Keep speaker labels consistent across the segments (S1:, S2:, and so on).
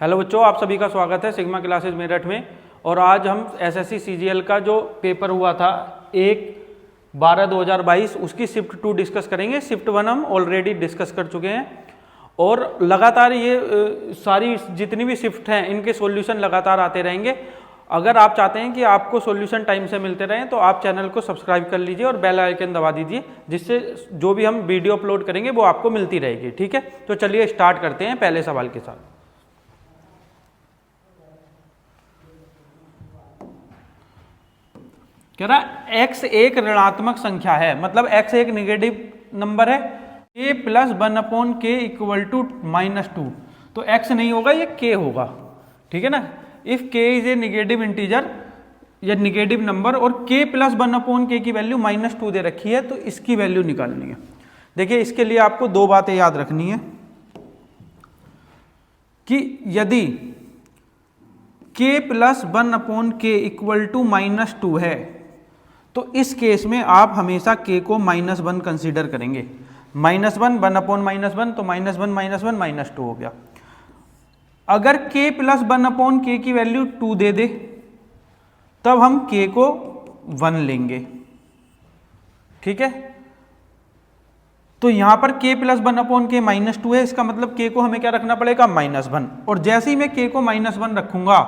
S1: Hello बच्चों, आप सभी का स्वागत है सिग्मा क्लासेज मेरठ में। और आज हम एसएससी सीजीएल का जो पेपर हुआ था 1/12/2022 उसकी शिफ्ट 2 डिस्कस करेंगे। शिफ्ट 1 हम ऑलरेडी डिस्कस कर चुके हैं और लगातार ये सारी जितनी भी शिफ्ट हैं इनके सॉल्यूशन लगातार आते रहेंगे। अगर आप चाहते हैं कि आपको सॉल्यूशन टाइम से मिलते रहें तो आप चैनल को सब्सक्राइब कर लीजिए और बेल आइकन दबा दीजिए, जिससे जो भी हम वीडियो अपलोड करेंगे वो आपको मिलती रहेगी। ठीक है, तो चलिए स्टार्ट करते हैं पहले सवाल के साथ। कह रहा x एक ऋणात्मक संख्या है, मतलब x एक निगेटिव नंबर है, k plus 1/k equal to -2। तो x नहीं होगा, ये k होगा। ठीक है ना। If k is a negative integer या निगेटिव नंबर और k प्लस 1/k की वैल्यू -2 दे रखी है, तो इसकी वैल्यू निकालनी है। देखिए, इसके लिए आपको दो बातें याद रखनी है कि यदि k plus 1/k equal to -2 है तो इस केस में आप हमेशा k को -1 कंसीडर करेंगे। -1 1/-1 तो -1 -2 हो गया। अगर k प्लस 1/k की वैल्यू 2 दे दे तब हम k को 1 लेंगे। ठीक है, तो यहां पर k प्लस 1/k -2 है, इसका मतलब k को हमें क्या रखना पड़ेगा, -1। और जैसे ही मैं k को -1 रखूंगा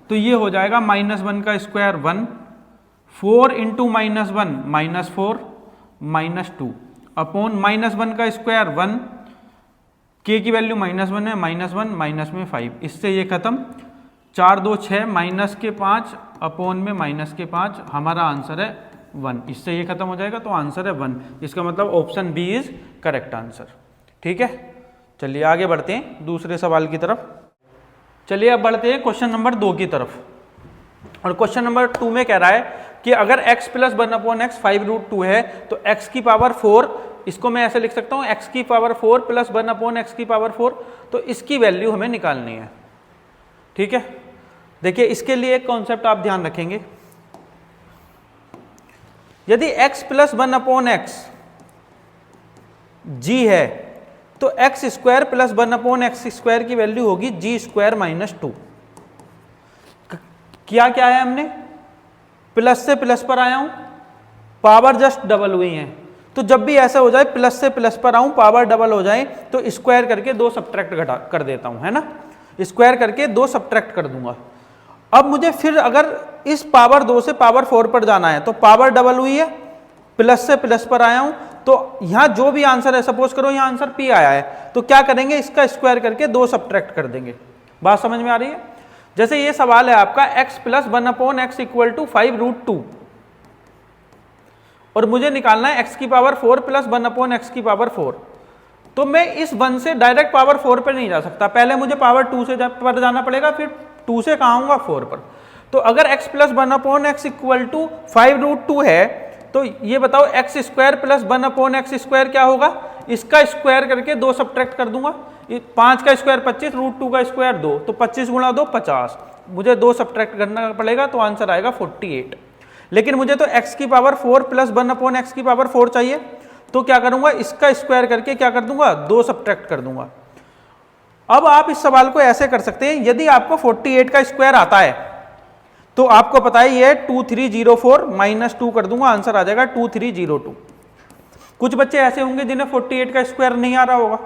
S1: तो ये हो जाएगा -1 का स्क्वायर 1, 4 इंटू -1 -4 -2 अपॉन -1 का स्क्वायर 1, k की वैल्यू -1 है, -1 माइनस में 5, इससे ये खत्म। 4 2 6 माइनस के 5 अपॉन में -5, हमारा आंसर है 1। इससे ये खत्म हो जाएगा, तो आंसर है 1। इसका मतलब option B is correct answer. ठीक है, चलिए आगे बढ़ते हैं दूसरे सवाल की तरफ। चलिए अब बढ़ते हैं क्वेश्चन नंबर 2 की तरफ। और क्वेश्चन नंबर 2 में कह रहा है कि अगर x प्लस 1/x 5√2 है तो x की पावर 4, इसको मैं ऐसे लिख सकता हूं x की पावर 4 प्लस 1/x की पावर 4, तो इसकी वैल्यू हमें निकालनी है। ठीक है, देखिए इसके लिए एक कॉन्सेप्ट आप ध्यान रखेंगे। यदि x प्लस 1/x g है तो x square plus 1/x square की वैल्यू होगी g स्क्वायर -2। क्या है हमने प्लस से प्लस पर आया हूं, पावर जस्ट डबल हुई है। तो जब भी ऐसा हो जाए प्लस से प्लस पर आऊं, पावर डबल हो जाए, तो स्क्वायर करके 2 सब्ट्रैक्ट घटा कर देता हूं, है ना। स्क्वायर करके 2 सब्ट्रैक्ट कर दूंगा। अब मुझे फिर अगर इस पावर 2 से पावर 4 पर जाना है तो पावर डबल हुई है, प्लस से प्लस पर आया हूं, तो यहां जो भी आंसर है, सपोज करो यहां आंसर p आया है, तो क्या करेंगे, इसका स्क्वायर करके 2 सब्ट्रैक्ट कर देंगे। बात समझ में आ रही है। जैसे ये सवाल है आपका x plus 1/x equal to 5√2 और मुझे निकालना है x की पावर 4 प्लस 1/x की पावर 4। तो मैं इस 1 से डायरेक्ट पावर 4 पर नहीं जा सकता, पहले मुझे पावर 2 से पर जाना पड़ेगा, फिर 2 से कहाँ आऊंगा, 4 पर। तो अगर x plus 1/x equal to 5√2 है तो ये बताओ x square plus 1/x square क्या होगा, इसका स्क्वायर करके 2 सब्ट्रैक्ट कर दूंगा। 5 का स्क्वायर 25, √2 का स्क्वायर 2, तो 25 गुणा 2 50, मुझे 2 सब्ट्रैक्ट करना पड़ेगा, तो आंसर आएगा 48। लेकिन मुझे तो x की पावर 4 प्लस 1/x की पावर 4 चाहिए, तो क्या करूंगा, इसका स्क्वायर करके क्या कर दूंगा, 2 सब्ट्रैक्ट कर दूंगा। अब आप इस सवाल को ऐसे कर सकते हैं, यदि आपको 48 का स्क्वायर आता है तो आपको पता है ये 2304 -2 कर दूंगा, आंसर आ जाएगा 2302। कुछ बच्चे ऐसे होंगे जिन्हें 48 का स्क्वायर नहीं आ रहा होगा।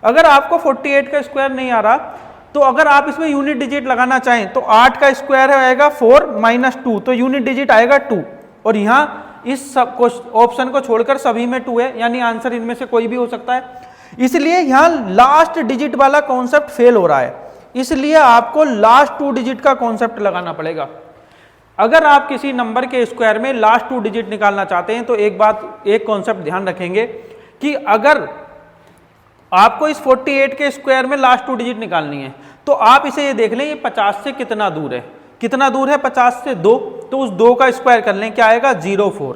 S1: अगर आपको 48 का स्क्वायर नहीं आ रहा तो अगर आप इसमें यूनिट डिजिट लगाना चाहें तो 8 का स्क्वायर आएगा 4 -2, तो यूनिट डिजिट आएगा 2, और यहाँ इस ऑप्शन को छोड़कर सभी में 2 है, यानी आंसर इनमें से कोई भी हो सकता है। इसलिए यहाँ लास्ट डिजिट वाला कॉन्सेप्ट फेल हो रहा है, इसलिए आपको लास्ट 2 डिजिट का कॉन्सेप्ट लगाना पड़ेगा। अगर आप किसी नंबर के स्क्वायर में लास्ट 2 डिजिट निकालना चाहते हैं तो एक कॉन्सेप्ट ध्यान रखेंगे कि अगर आपको इस 48 के स्क्वायर में लास्ट 2 डिजिट निकालनी है तो आप इसे ये देख लें, ये 50 से कितना दूर है, 50 से 2, तो उस 2 का स्क्वायर कर लें, क्या आएगा 04,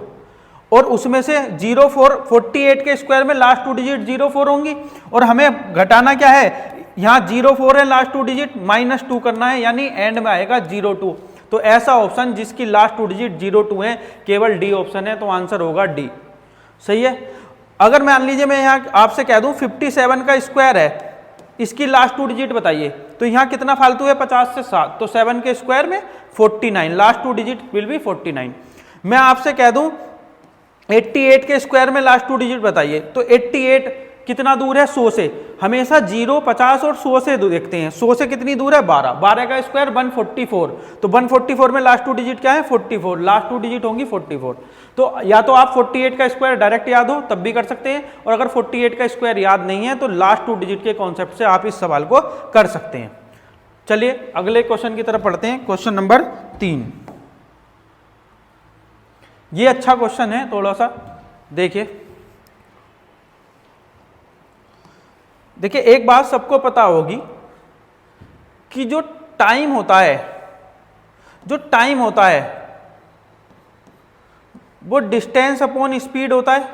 S1: और उसमें से 04 48 के स्क्वायर में लास्ट 2 डिजिट 04 होंगी, और हमें घटाना क्या है, यहाँ 04 है लास्ट 2 डिजिट, -2 करना है, यानी एंड में आएगा 02। तो ऐसा ऑप्शन जिसकी लास्ट 2 डिजिट 02 है, केवल डी ऑप्शन है, तो आंसर होगा डी। सही है। अगर मान लीजिए मैं यहाँ आपसे कह दूं 57 का स्क्वायर है, इसकी लास्ट 2 डिजिट बताइए। तो यहाँ कितना फालतू है 50 से 7, तो 7 के स्क्वायर में 49, लास्ट 2 डिजिट विल बी 49। मैं आपसे कह दूं 88 के स्क्वायर में लास्ट 2 डिजिट बताइए, तो 88 कितना दूर है 100 से, हमेशा 0, 50 और 100 से देखते हैं। 100 से कितनी दूर है 12, 12 का स्क्वायर 144, तो 144 में लास्ट 2 डिजिट क्या है 44, लास्ट 2 डिजिट होंगी 44। तो या तो आप 48 का स्क्वायर डायरेक्ट याद हो तब भी कर सकते हैं, और अगर 48 का स्क्वायर याद नहीं है तो लास्ट 2 डिजिट के कॉन्सेप्ट से आप इस सवाल को कर सकते हैं। चलिए अगले क्वेश्चन की तरफ पढ़ते हैं, क्वेश्चन नंबर 3। ये अच्छा क्वेश्चन है, थोड़ा सा देखिए। देखिए एक बात सबको पता होगी कि जो टाइम होता है वो डिस्टेंस अपॉन स्पीड होता है,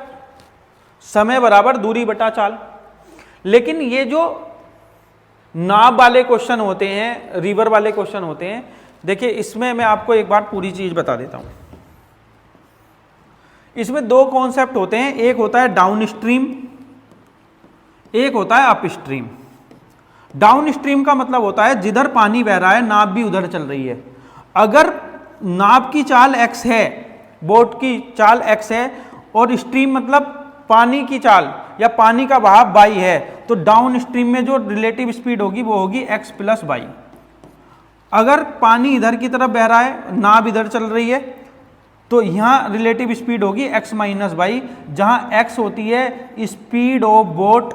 S1: समय बराबर दूरी बटा चाल। लेकिन ये जो नाव वाले क्वेश्चन होते हैं, रिवर वाले क्वेश्चन होते हैं, देखिए इसमें मैं आपको एक बार पूरी चीज बता देता हूं। इसमें 2 कॉन्सेप्ट होते हैं, एक होता है डाउन स्ट्रीम, एक होता है अप स्ट्रीम। डाउन स्ट्रीम का मतलब होता है जिधर पानी बह रहा है नाव भी उधर चल रही है। अगर नाव की चाल x है, बोट की चाल x है, और स्ट्रीम मतलब पानी की चाल या पानी का बहाव y है, तो डाउन स्ट्रीम में जो रिलेटिव स्पीड होगी वो होगी x प्लस y। अगर पानी इधर की तरफ बह रहा है, नाव इधर चल रही है, तो यहां रिलेटिव स्पीड होगी x माइनस वाई, जहां x होती है स्पीड ऑफ बोट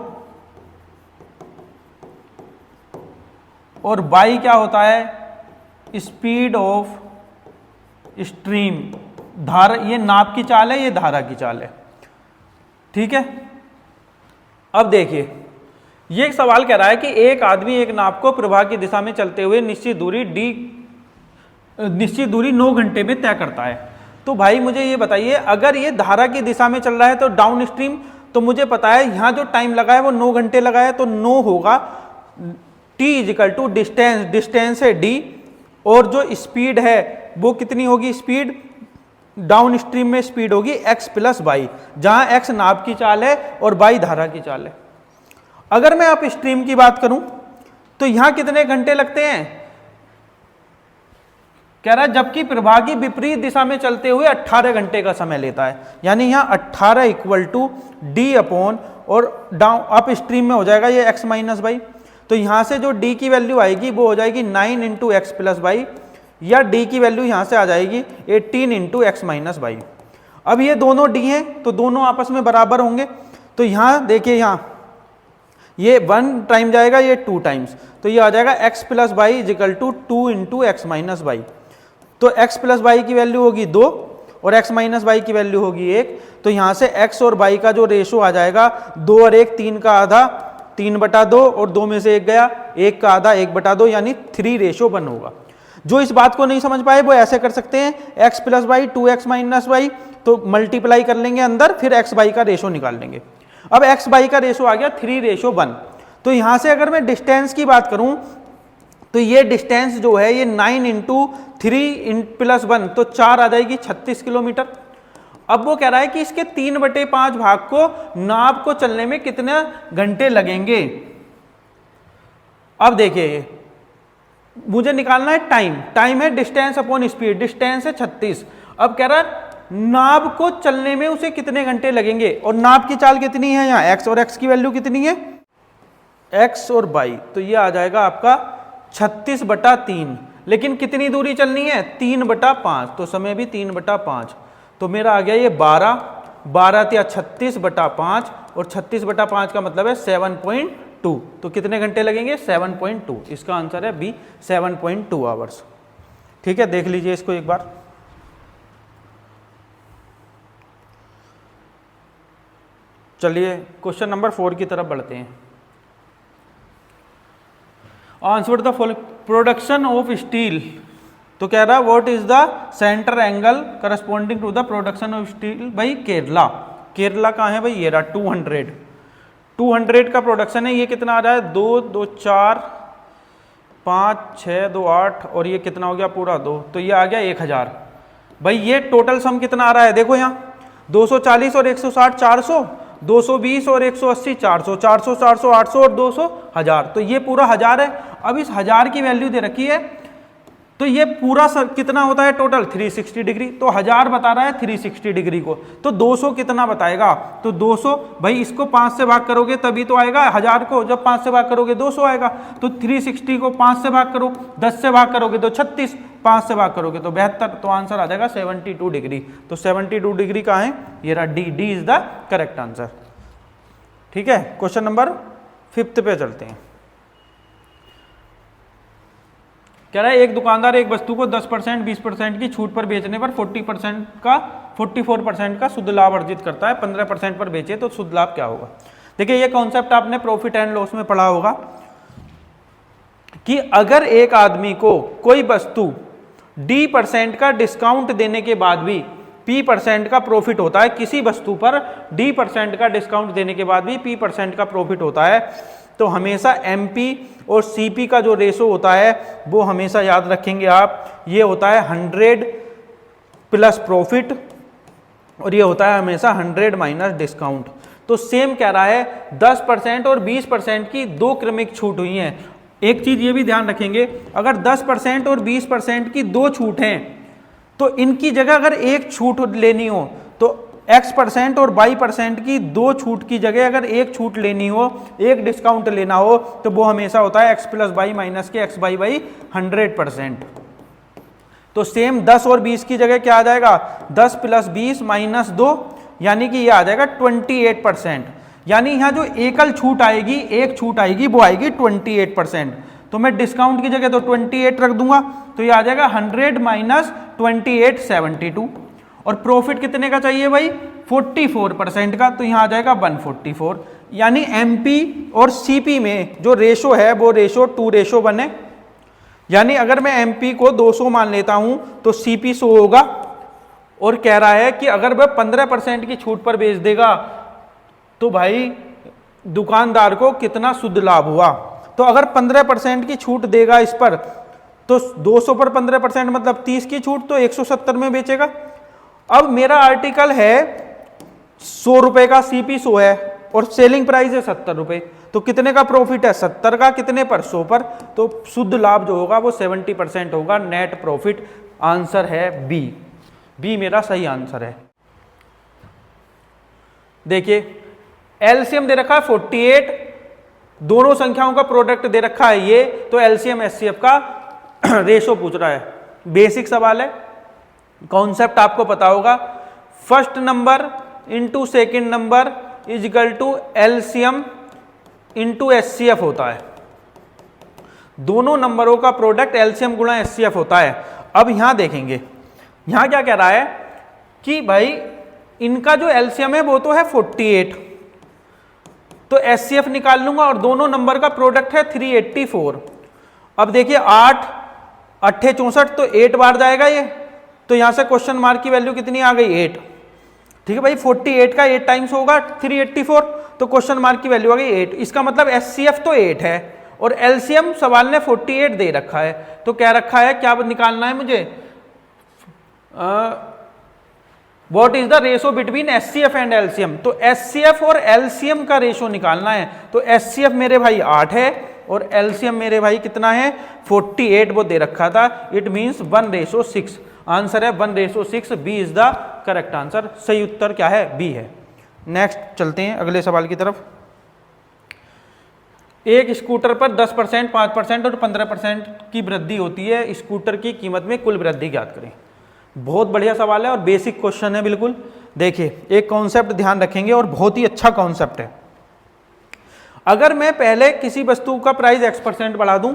S1: और y क्या होता है स्पीड ऑफ स्ट्रीम। धारा, ये नाव की चाल है, ये धारा की चाल है, ठीक है। अब देखिए ये एक सवाल कह रहा है कि एक आदमी एक नाव को प्रवाह की दिशा में चलते हुए निश्चित दूरी 9 घंटे में तय करता है। तो भाई मुझे ये बताइए, अगर ये धारा की दिशा में चल रहा है तो डाउन स्ट्रीम, तो मुझे पता है यहाँ जो टाइम लगा है वो 9 घंटे लगा है, तो 9 होगा t equal to distance, distance है d, और जो स्पीड है वो कितनी होगी, स्पीड डाउन स्ट्रीम में स्पीड होगी x प्लस वाई, जहां x नाव की चाल है और y धारा की चाल है। अगर मैं अप स्ट्रीम की बात करूं तो यहां कितने घंटे लगते हैं, कह रहा है जबकि प्रवाह की विपरीत दिशा में चलते हुए 18 घंटे का समय लेता है। यानी यहां 18 इक्वल टू डी अपॉन, और डाउन अप स्ट्रीम में हो जाएगा ये x माइनस वाई, तो यहां से जो d की वैल्यू आएगी वो हो जाएगी 9 इंटू एक्स प्लस वाई, या d की वैल्यू यहां से आ जाएगी 18 इंटू एक्स माइनस वाई। अब ये दोनों d हैं तो दोनों आपस में बराबर होंगे, तो यहां देखिए यहाँ ये 1 टाइम जाएगा, ये 2 टाइम्स, तो ये आ जाएगा x plus Y equal to 2 into X minus Y. तो x प्लस वाई की वैल्यू होगी 2 और x माइनस वाई की वैल्यू होगी 1, तो यहां से x और y का जो रेशो आ जाएगा 2 और 1 3 का आधा 3/2, और 2 में से 1 गया, 1 का आधा 1/2, यानी 3:1 होगा। जो इस बात को नहीं समझ पाए वो ऐसे कर सकते हैं, x plus Y 2x minus Y, तो मल्टीप्लाई कर लेंगे अंदर, फिर x y का रेशो निकाल लेंगे। अब x y का रेशो आ गया 3:1। तो यहां से अगर मैं डिस्टेंस की बात करूं तो ये डिस्टेंस जो है ये 9 इंटू 3 प्लस 1, तो 4 आ जाएगी 36 किलोमीटर। अब वो कह रहा है कि इसके 3/5 भाग को नाव को चलने में कितने घंटे लगेंगे। अब देखिए मुझे निकालना है टाइम, टाइम है डिस्टेंस अपॉन स्पीड, डिस्टेंस है 36। अब कह रहा है नाव को चलने में उसे कितने घंटे लगेंगे, और नाव की चाल कितनी है, यहाँ x, और x की वैल्यू कितनी है x और y, तो ये आ जाएगा आपका 36/3। लेकिन कितनी दूरी चलनी है 3/5, तो समय भी 3/5, तो मेरा आ गया ये 12 या 36/5, और 36/5 का मतलब है 7.2, तो कितने घंटे लगेंगे 7.2। इसका आंसर है बी 7.2 आवर्स। ठीक है, देख लीजिए इसको एक बार। चलिए क्वेश्चन नंबर 4 की तरफ बढ़ते हैं। Answer the following, production of steel, तो कह रहा है what is the centre angle corresponding to the production of steel भाई केरला। केरला कहाँ है भाई, ये रहा 200 का प्रोडक्शन है। ये कितना आ रहा है 2 2 4 5 6 2 8, और ये कितना हो गया पूरा 2, तो ये आ गया 1000। भाई ये टोटल सम कितना आ रहा है, देखो यहाँ 240 और 160 400, 220 और 180 400, 400 400 800 और 200 1000, तो ये पूरा 1000 है। अब इस 1000 की वैल्यू दे रखी है, तो ये पूरा कितना होता है टोटल 360 डिग्री, तो 1000 बता रहा है 360 डिग्री को, तो 200 कितना बताएगा, तो 200 भाई इसको 5 से भाग करोगे तभी तो आएगा 1000 को, जब 5 से भाग करोगे 200 आएगा, तो 360 को 5 से भाग करो, 10 से भाग करोगे तो 36, 5 से भाग करोगे तो 72, तो आंसर आ जाएगा 72 डिग्री। तो 72 डिग्री कहाँ है, ये रहा D, D is the correct answer. ठीक है, क्वेश्चन नंबर 5 पे चलते हैं। कह रहा है एक दुकानदार एक वस्तु को 10% 20% की छूट पर बेचने पर 44% का शुद्ध लाभ अर्जित करता है, 15% पर बेचे तो शुद्ध लाभ क्या होगा। देखिए ये कॉन्सेप्ट आपने प्रॉफिट एंड लॉस में पढ़ा होगा कि अगर एक आदमी को कोई वस्तु D% का डिस्काउंट देने के बाद भी P% का प्रॉफिट होता है, किसी वस्तु पर D% का डिस्काउंट देने के बाद भी P% का प्रॉफिट होता है, तो हमेशा MP और CP का जो रेशो होता है वो हमेशा याद रखेंगे आप, ये होता है 100 प्लस प्रॉफिट और ये होता है हमेशा 100 माइनस डिस्काउंट। तो सेम कह रहा है 10% और 20% की दो क्रमिक छूट हुई हैं। एक चीज ये भी ध्यान रखेंगे, अगर 10% और 20% की दो छूट हैं तो इनकी जगह अगर एक छूट लेनी हो तो X% और Y% की दो छूट की जगह अगर एक छूट लेनी हो, एक डिस्काउंट लेना हो, तो वो हमेशा होता है X प्लस वाई माइनस के XY बाई 100%। तो सेम 10 और 20 की जगह क्या आ जाएगा, 10 प्लस 20 माइनस 2, यानी कि ये आ जाएगा 28%। यानी यहाँ जो एकल छूट आएगी, एक छूट आएगी, वो आएगी 28%। तो मैं डिस्काउंट की जगह तो 28 रख दूंगा, तो ये आ जाएगा 100 माइनस 28 72। और प्रॉफिट कितने का चाहिए भाई, 44% का, तो यहाँ आ जाएगा 144। यानी MP और CP में जो रेशो है वो रेशो 2:1 है। यानी अगर मैं MP को 200 मान लेता हूं तो CP 100 होगा। और कह रहा है कि अगर वह 15% की छूट पर बेच देगा तो भाई दुकानदार को कितना शुद्ध लाभ हुआ। तो अगर 15% की छूट देगा इस पर, तो 200 पर 15% मतलब 30 की छूट, तो 170 में बेचेगा। अब मेरा आर्टिकल है 100 रुपए का, CP 100 है और सेलिंग प्राइस है 70 रुपए, तो कितने का प्रॉफिट है, 70 का, कितने पर, 100 पर, तो शुद्ध लाभ जो होगा वो 70% होगा, नेट प्रॉफिट। आंसर है बी, बी मेरा सही आंसर है। देखिए एलसीएम दे रखा है 48, दोनों संख्याओं का प्रोडक्ट दे रखा है ये, तो एलसीएम एचसीएफ का रेशो पूछ रहा है। बेसिक सवाल है, कॉन्सेप्ट आपको पता होगा, first number into second number is equal to LCM into HCF होता है। दोनों नंबरों का प्रोडक्ट एलसीएम गुणा एचसीएफ होता है। अब यहां देखेंगे, यहां क्या कह रहा है कि भाई इनका जो एलसीएम है वो तो है 48, तो एचसीएफ निकाल लूंगा और दोनों नंबर का प्रोडक्ट है 384। अब देखिए 8 8 64, तो 8 बार जाएगा ये, तो यहां से क्वेश्चन मार्क की वैल्यू कितनी आ गई, 8। ठीक है भाई, 48 का 8 टाइम्स होगा 384, तो क्वेश्चन मार्क की वैल्यू आ गई 8। इसका मतलब एचसीएफ तो 8 है और एलसीएम सवाल ने 48 दे रखा है, तो क्या रखा है, क्या निकालना है मुझे, what is the ratio between HCF and LCM. तो एचसीएफ और एलसीएम का रेशो निकालना है। तो एचसीएफ मेरे भाई 8 है और एलसीएम मेरे भाई कितना है, 48 वो दे रखा था, इट मींस 1:6। आंसर है 1:6, B is the correct answer. सही उत्तर क्या है, बी है। नेक्स्ट चलते हैं अगले सवाल की तरफ। एक स्कूटर पर 10%, 5% और 15% की वृद्धि होती है, स्कूटर की कीमत में कुल वृद्धि ज्ञात करें। बहुत बढ़िया सवाल है और बेसिक क्वेश्चन है बिल्कुल। देखिए एक कॉन्सेप्ट ध्यान रखेंगे और बहुत ही अच्छा कॉन्सेप्ट है। अगर मैं पहले किसी वस्तु का प्राइस X% बढ़ा दूं,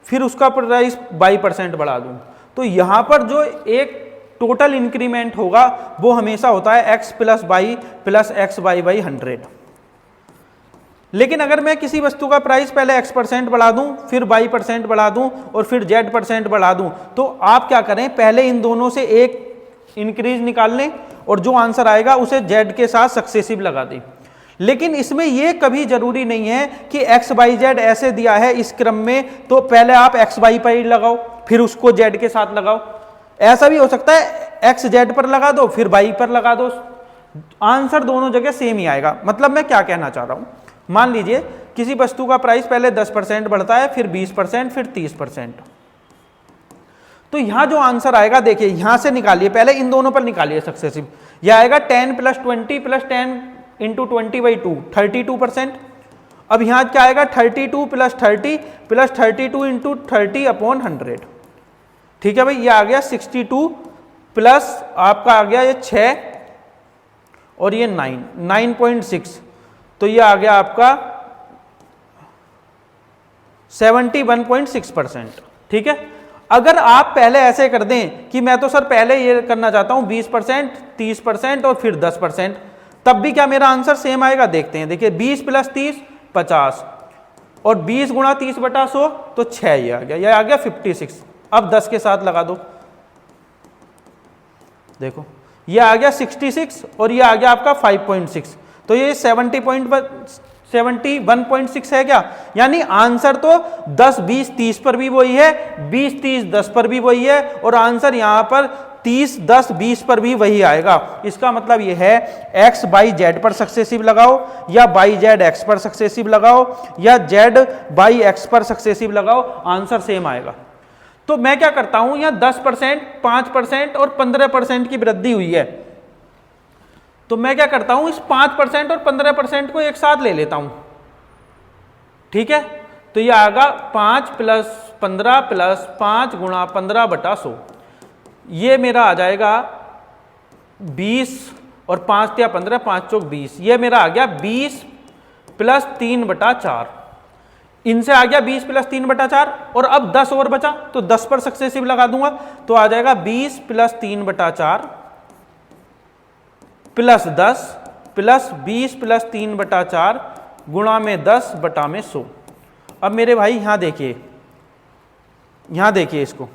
S1: फिर उसका प्राइस Y% बढ़ा दूं, तो यहां पर जो एक टोटल इंक्रीमेंट होगा वो हमेशा होता है X plus Y plus XY by 100। लेकिन अगर मैं किसी वस्तु का प्राइस पहले X% बढ़ा दूं, फिर Y% बढ़ा दूं और फिर Z% बढ़ा दूं, तो आप क्या करें, पहले इन दोनों से एक इंक्रीज निकाल लें और जो आंसर आएगा उसे Z के साथ सक्सेसिव लगा दें। लेकिन इसमें यह कभी जरूरी नहीं है कि XYZ ऐसे दिया है इस क्रम में, तो पहले आप XY पर लगाओ फिर उसको Z के साथ लगाओ। ऐसा भी हो सकता है XZ पर लगा दो फिर Y पर लगा दो, आंसर दोनों जगह सेम ही आएगा। मतलब मैं क्या कहना चाह रहा हूं, मान लीजिए किसी वस्तु का प्राइस पहले 10% बढ़ता है, फिर 20%, फिर 30%। तो यहां जो आंसर आएगा देखिए, यहां से निकालिए, पहले इन दोनों पर निकालिए सक्सेसिव। यह आएगा 10 + 20 + 10 × 20/2 32%। अब यहां क्या आएगा 32 + 30 + 32 × 30/100। ठीक है भाई, ये आ गया 62 प्लस आपका आ गया ये 6 और ये 9.6, तो ये आ गया आपका 71.6%। ठीक है, अगर आप पहले ऐसे कर दें कि मैं तो सर पहले ये करना चाहता हूं 20%, 30% और फिर 10%, तब भी क्या मेरा आंसर सेम आएगा? देखते हैं। देखिए 20 + 30 50 और 20 × 30/100 तो 6 ये आ गया, ये आ गया 56। अब 10 के साथ लगा दो, देखो ये आ गया 66 और ये आ गया आपका 5.6, तो ये 71.6 है क्या? यानी आंसर तो 10 20 30 पर भी वही है, 20 30 10 पर भी वही है, और आंसर यहां पर 30 10 20 पर भी वही आएगा। इसका मतलब ये है x बाई जेड पर सक्सेसिव लगाओ, या बाई जेड एक्स पर सक्सेसिव लगाओ, या जेड बाई एक्स पर सक्सेसिव लगाओ, आंसर सेम आएगा। तो मैं क्या करता हूं, यहां 10%, 5% और 15% की वृद्धि हुई है, तो मैं क्या करता हूं, इस 5% और 15% को एक साथ ले लेता हूं। ठीक है, तो ये आएगा 5 + 15 + 5 × 15/100, ये मेरा आ जाएगा 20 और 5 × 15 5 × 20, ये मेरा आ गया 20 + 3/4। इनसे आ गया 20 + 3/4, और अब 10 और बचा तो 10 पर सक्सेसिव लगा दूंगा, तो आ जाएगा 20 + 3/4 + 10 + 20 + 3/4 गुणा में 10/100। अब मेरे भाई यहां देखिए, यहां देखिए इसको,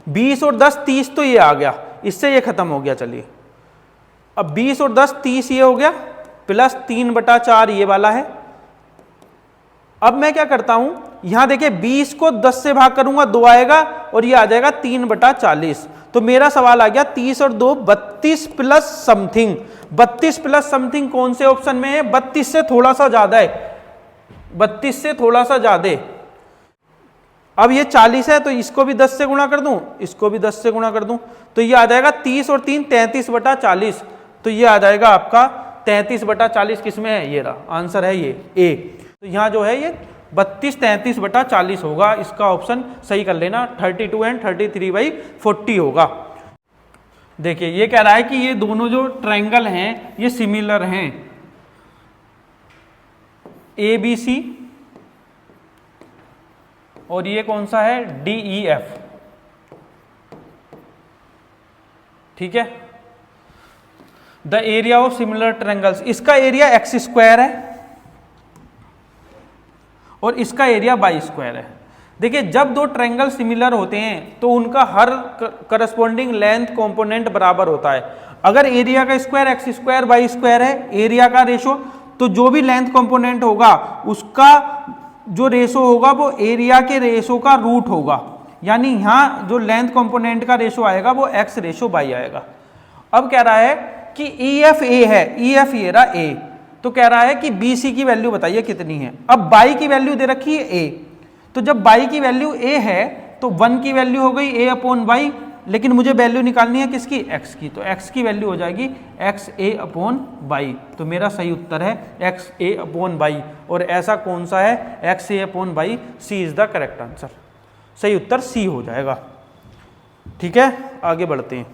S1: 20 और 10 30, तो ये आ गया, इससे ये खत्म हो गया। चलिए अब 20 और 10 30 ये हो गया, प्लस 3/4 ये वाला है। अब मैं क्या करता हूं, यहां देखिए 20 को 10 से भाग करूंगा 2 आएगा, और ये आ जाएगा 3/40। तो मेरा सवाल आ गया 30 और 2 32 प्लस समथिंग। 32 प्लस समथिंग कौन से ऑप्शन में है? 32 से थोड़ा सा ज्यादा है, 32 से थोड़ा सा ज्यादा। अब ये 40 है, तो इसको भी 10 से गुणा कर दूं, इसको भी 10 से गुणा कर दूं, तो ये आ जाएगा 30 और 3 33/40। तो ये आ जाएगा आपका 33/40 किसमें है? ये रहा आंसर है, ये ए। तो यहाँ जो है ये 32 33/40 होगा, इसका ऑप्शन सही कर लेना। 32 एंड 33/40 होगा। देखिए ये कह रहा है कि ये दोनों जो ट्रायंगल हैं ये सिमिलर हैं, ABC, और ये कौन सा है? DEF। ठीक है, the area of similar triangles, इसका एरिया x² है और इसका एरिया y² है। देखिए जब दो ट्रायंगल सिमिलर होते हैं तो उनका हर करस्पॉन्डिंग लेंथ कंपोनेंट बराबर होता है। अगर एरिया का स्क्वायर x² y² है, एरिया का रेशो, तो जो भी लेंथ कंपोनेंट होगा उसका जो रेशो होगा वो एरिया के रेशो का रूट होगा। यानी यहां जो लेंथ कंपोनेंट का रेशो आएगा वो x/y आएगा। अब कह रहा है कि EF A है, EF ये रहा A, तो कह रहा है कि BC की वैल्यू बताइए कितनी है। अब y की वैल्यू दे रखी है A, तो जब y की वैल्यू A है तो 1 की वैल्यू हो गई A/y, लेकिन मुझे वैल्यू निकालनी है किसकी? x की, तो x की वैल्यू हो जाएगी XA/y। तो मेरा सही उत्तर है XA/y, और ऐसा कौन सा है? XA/y। C is the correct answer, सही उत्तर C हो जाएगा। ठीक है, आगे बढ़ते हैं।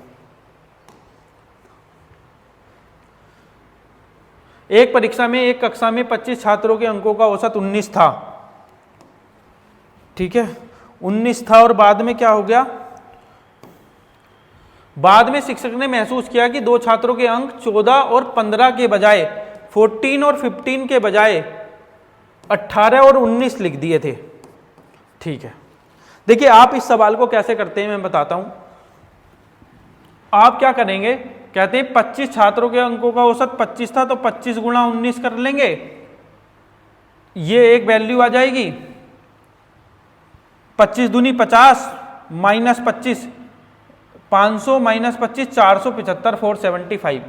S1: एक परीक्षा में एक कक्षा में 25 छात्रों के अंकों का औसत 19 था। ठीक है, 19 था, और बाद में क्या हो गया? बाद में शिक्षक ने महसूस किया कि दो छात्रों के अंक 14 और 15 के बजाय 14 और 15 के बजाय 18 और 19 लिख दिए थे। ठीक है, देखिए आप इस सवाल को कैसे करते हैं मैं बताता हूं। आप क्या करेंगे, कहते हैं 25 छात्रों के अंकों का औसत 25 था, तो 25 × 19 कर लेंगे, ये एक वैल्यू आ जाएगी। 25 दूनी 50 माइनस 25 500 माइनस 25 475 475।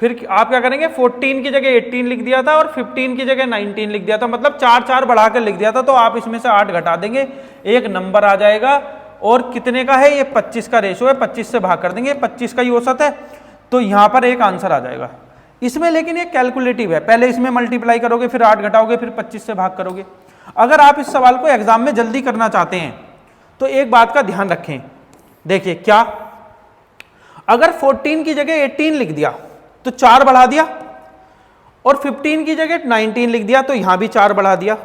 S1: फिर आप क्या करेंगे, 14 की जगह 18 लिख दिया था और 15 की जगह 19 लिख दिया था, मतलब 4 बढ़ा कर लिख दिया था। तो आप इसमें से 8 घटा देंगे, एक नंबर आ जाएगा। और कितने का है ये, 25 का रेशो है, 25 से भाग कर देंगे, 25 का ही औसत है, तो यहां पर एक आंसर आ जाएगा इसमें। लेकिन ये कैलकुलेटिव है, पहले इसमें मल्टीप्लाई करोगे, फिर 8 घटाओगे, फिर 25 से भाग करोगे। अगर आप इस सवाल को एग्जाम में जल्दी करना चाहते हैं तो एक बात का ध्यान रखें, देखिए क्या, अगर 14 की जगह 18 लिख दिया तो 4 बढ़ा दिया, और 15 की जगह 19 लिख दिया तो यहां भी 4 बढ़ा दिया,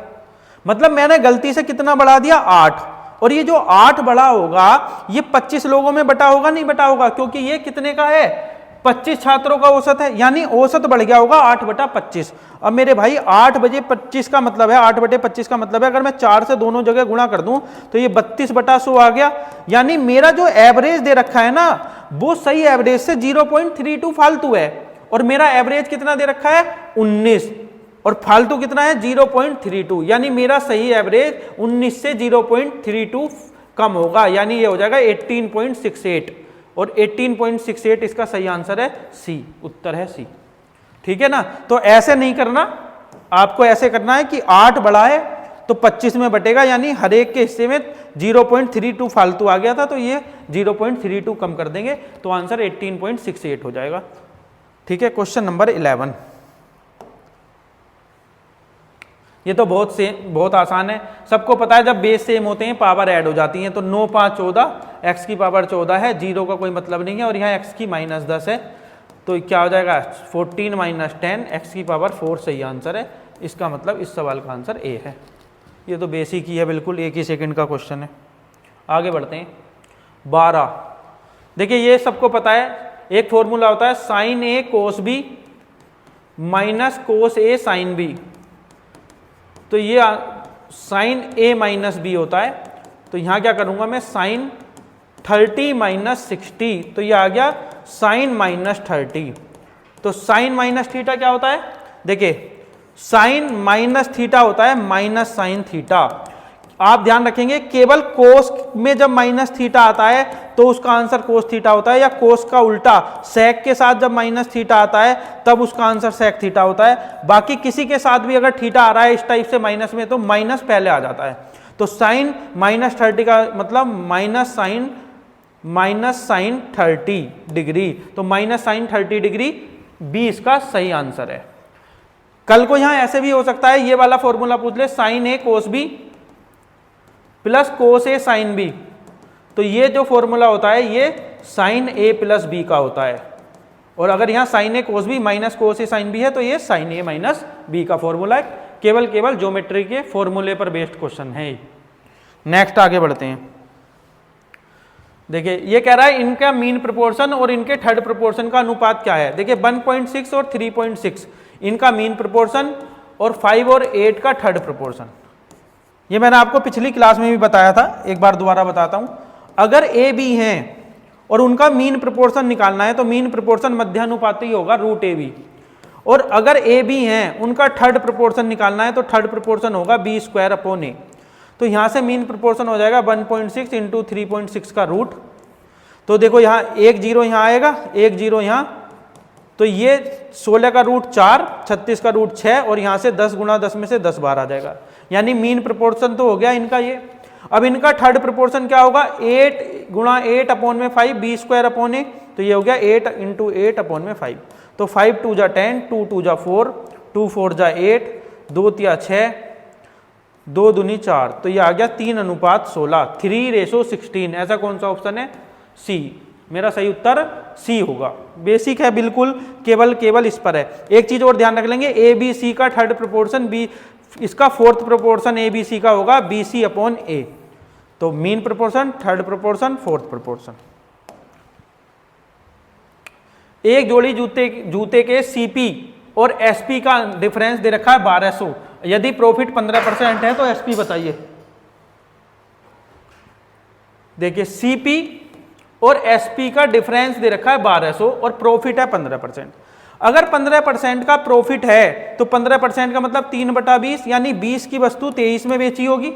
S1: मतलब मैंने गलती से कितना बढ़ा दिया, 8। और ये जो 8 बढ़ा होगा ये 25 लोगों में बटा होगा, नहीं बटा होगा, क्योंकि ये कितने का है, 25 छात्रों का औसत है, यानी औसत बढ़ गया होगा 8/25। अब मेरे भाई 8/25 का मतलब है, 8/25 का मतलब है अगर मैं 4 से दोनों जगह गुणा कर दूं तो ये 32/100 आ गया। यानी मेरा जो एवरेज दे रखा है ना, वो सही एवरेज से 0.32 फालतू है, और मेरा एवरेज कितना दे रखा है, 19, और फालतू कितना है, 0.32। यानी मेरा सही एवरेज 19 से 0.32 कम होगा, यानी ये हो जाएगा 18.68, और 18.68 इसका सही आंसर है सी, उत्तर है सी। ठीक है ना। तो ऐसे नहीं करना, आपको ऐसे करना है कि 8 बड़ा है तो 25 में बटेगा, यानी हर एक के हिस्से में 0.32 फालतू आ गया था, तो ये 0.32 कम कर देंगे, तो आंसर 18.68 हो जाएगा। ठीक है, क्वेश्चन नंबर 11। ये तो बहुत आसान है, सबको पता है जब बेस सेम होते हैं पावर ऐड हो जाती हैं। तो 9 5 14, x की पावर 14 है, 0 का कोई मतलब नहीं है, और यहाँ x की -10 है, तो क्या हो जाएगा, 14 - 10, x की पावर 4 सही आंसर है। इसका मतलब इस सवाल का आंसर ए है। ये तो बेसिक ही है, बिल्कुल 1 ही सेकंड का क्वेश्चन है। आगे बढ़ते हैं। 12, देखिए ये सबको पता है, एक फॉर्मूला होता है sin A cos B minus cos A sin B। तो ये sin A माइनस बी होता है, तो यहां क्या करूंगा मैं, sin 30 - 60, तो ये आ गया sin -30। तो sin -थीटा क्या होता है, देखिए sin -थीटा होता है माइनस sin थीटा। आप ध्यान रखेंगे केवल कोस में जब -थीटा आता है तो उसका आंसर कोस थीटा होता है, या कोस का उल्टा सेक के साथ जब -थीटा आता है तब उसका आंसर सेक थीटा होता है। बाकी किसी के साथ भी अगर थीटा आ रहा है इस टाइप से माइनस में तो माइनस पहले आ जाता है। तो sin -30 का मतलब माइनस साइन 30 डिग्री, तो -sin 30 डिग्री बी इसका सही आंसर है। कल को यहां ऐसे भी हो सकता है, ये वाला फॉर्मूला पूछ ले, sin A cos B plus cos A sin B, तो ये जो फॉर्मूला होता है ये sin A प्लस B का होता है। और अगर यहाँ sin A cos B minus cos A sin B है तो ये sin A माइनस B का फॉर्मूला है। केवल ज्योमेट्री के फॉर्मूले पर बेस्ड क्वेश्चन है। नेक्स्ट आगे बढ़ते हैं। देखिए ये कह रहा है इनका मीन प्रोपोर्शन और इनके थर्ड प्रोपोर्शन का अनुपात क्या है। देखिए 1.6 और 3.6 इनका मीन प्रोपोर्शन, और 5 और 8 का थर्ड प्रोपोर्शन। ये मैंने आपको पिछली क्लास में भी बताया था, एक बार दोबारा बताता हूं। अगर ए बी हैं और उनका मीन प्रोपोर्शन निकालना है तो मीन प्रोपोर्शन मध्यानुपाती होगा √AB, और अगर ए बी हैं उनका थर्ड प्रोपोर्शन निकालना है तो थर्ड प्रोपोर्शन होगा B² A। तो यहां से मीन प्रोपोर्शन हो जाएगा 1.6 × 3.6 का रूट। तो देखो यहाँ 1 0 यहाँ आएगा, 1 0 यहाँ, तो ये 16 का रूट 4, 36 का रूट 6, और यहाँ से 10 × 10 में से 10 बार आ जाएगा। यानी मीन प्रोपोर्शन तो हो गया इनका ये। अब इनका थर्ड प्रोपोर्शन क्या होगा, 8 × 8/5 B² A, तो ये हो गया 8 × 8/5। तो 5 2 जा 10, 2 2 जा 4, 2 4 जा 8, 2 3 6, 2 दूनी 4, तो ये आ गया 3:16, 3:16। ऐसा कौन सा ऑप्शन है, सी। मेरा सही उत्तर सी होगा। बेसिक है बिल्कुल, केवल इस पर है। एक चीज और ध्यान रख लेंगे, ए बी सी का थर्ड प्रोपोर्शन बी, इसका fourth proportion A B C का होगा BC/A। तो mean proportion, third proportion, fourth proportion. एक जोड़ी जूते के CP और SP का डिफरेंस दे रखा है 1200। यदि प्रॉफिट 15% है तो SP बताइए। देखिए CP और SP का डिफरेंस दे रखा है 1200 और प्रॉफिट है 15%। अगर 15% का प्रॉफिट है तो 15% का मतलब 3/20, यानी 20 की वस्तु 23 में बेची होगी।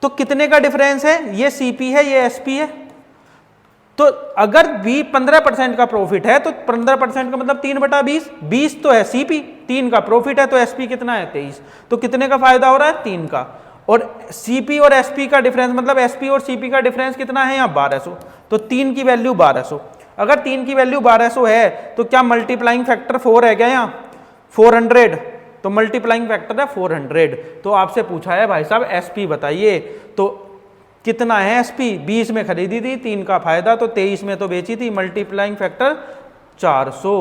S1: तो कितने का डिफरेंस है, ये CP है ये SP है, तो अगर बी 15% का प्रॉफिट है तो 15% का मतलब 3/20, 20 तो है सीपी, 3 का प्रॉफिट है तो एसपी कितना है 23, तो कितने का फायदा हो रहा है 3 का। और सीपी और एसपी का डिफरेंस मतलब एसपी और सीपी का डिफरेंस कितना है यहाँ 1200, तो 3 की वैल्यू 1200। अगर 3 की वैल्यू 1200 है तो क्या मल्टीप्लाइंग फैक्टर 4 है क्या यहाँ 400, तो मल्टीप्लाइंग फैक्टर है 400। तो आपसे पूछा है भाई साहब एसपी बताइए, तो कितना है एसपी, 20 में खरीदी थी 3 का फायदा, तो 23 में तो बेची थी, मल्टीप्लाइंग फैक्टर 400,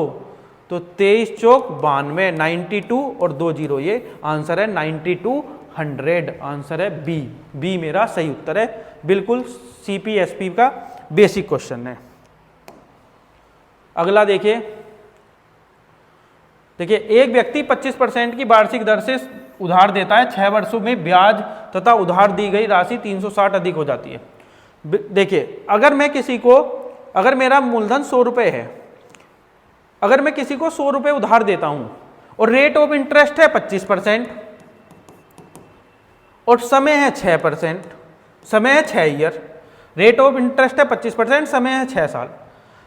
S1: तो 23 चौक 92, 92 और 2 जीरो, ये आंसर है 9200, आंसर है बी, बी मेरा सही उत्तर है, बिल्कुल सीपीएसपी का बेसिक क्वेश्चन है। अगला देखिए, एक व्यक्ति 25% की वार्षिक दर से उधार देता है, 6 वर्षों में ब्याज तथा उधार दी गई राशि 360 अधिक हो जाती है। देखिए अगर मेरा मूलधन 100 रुपए है, अगर मैं किसी को 100 रुपए उधार देता हूं और रेट ऑफ इंटरेस्ट है 25% और समय है 6%, समय है 6 ईयर, रेट ऑफ इंटरेस्ट है 25%, समय है 6 साल,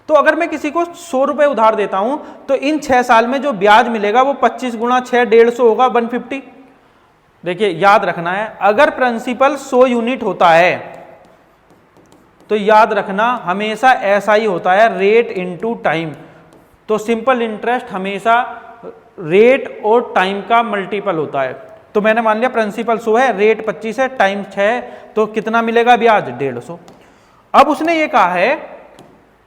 S1: तो अगर मैं किसी को 100 रुपए उधार देता हूं तो इन 6 साल में जो ब्याज मिलेगा वो 25 गुणा 6 150 होगा 150। देखिए याद रखना है, अगर प्रिंसिपल 100 यूनिट होता है तो याद रखना हमेशा ऐसा ही होता है, रेट इनटू टाइम। तो सिंपल इंटरेस्ट हमेशा रेट और टाइम का मल्टीपल होता है। तो मैंने मान लिया प्रिंसिपल 100 है, रेट 25 है, टाइम 6 है, तो कितना मिलेगा ब्याज 150। अब उसने ये कहा है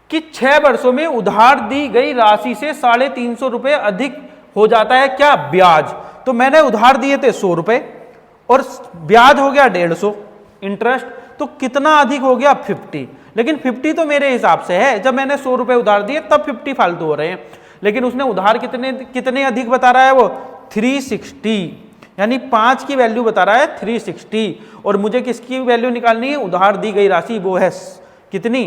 S1: कि 6 वर्षों में उधार दी गई राशि से 350 रुपए अधिक हो जाता है क्या ब्याज। तो मैंने उधार दिए थे 100 रुपए और ब्याज हो गया 150 इंटरेस्ट, तो कितना अधिक हो गया 50। लेकिन 50 तो मेरे हिसाब से है, जब मैंने 100 रुपए उधार दिए तब 50 फालतू हो रहे हैं, लेकिन उसने उधार कितने अधिक बता रहा है वो 360, यानी 5 की वैल्यू बता रहा है 360, और मुझे किसकी वैल्यू निकालनी है, उधार दी गई राशि वो है कितनी